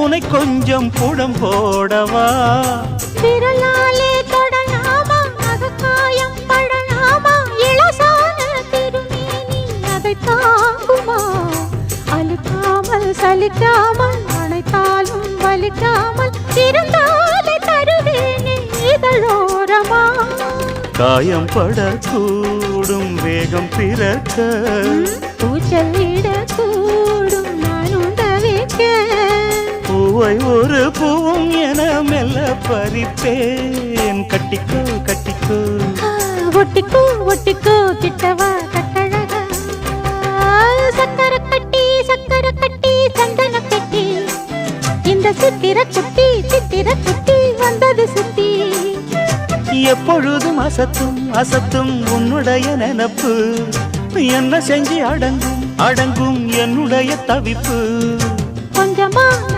உனை கொஞ்சம் புடம் போடவா விரலாலே தொடலாமா அகக்காயம் படலாமா இளசான திருமேனி அதை தாங்குமா அழுக்காமல் சலிக்காமல் அணைத்தாலும் வலிக்காமல் இருந்தாலே தருவேனே இதழோரமா காயம் படக்கூடும் வேகம் பிறக்க பூச்சல் விடக்கூடும் நானும் தவிக்க பூவை ஒரு பூவும் என மெல்ல பறிப்பேன் கட்டிக்கோ கட்டிக்கோ ஒட்டிக்கோ ஒட்டிக்கோ கிட்டவா கட்டழகா சக்கர கட்டி சந்தன கட்டி இந்த சித்திர குட்டி வந்தது சுத்தி எப்பொழுதும் அசத்தும் அசத்தும் உன்னுடைய நினப்பு என்ன செஞ்சு அடங்கும் அடங்கும் என்னுடைய தவிப்பு கொஞ்சமா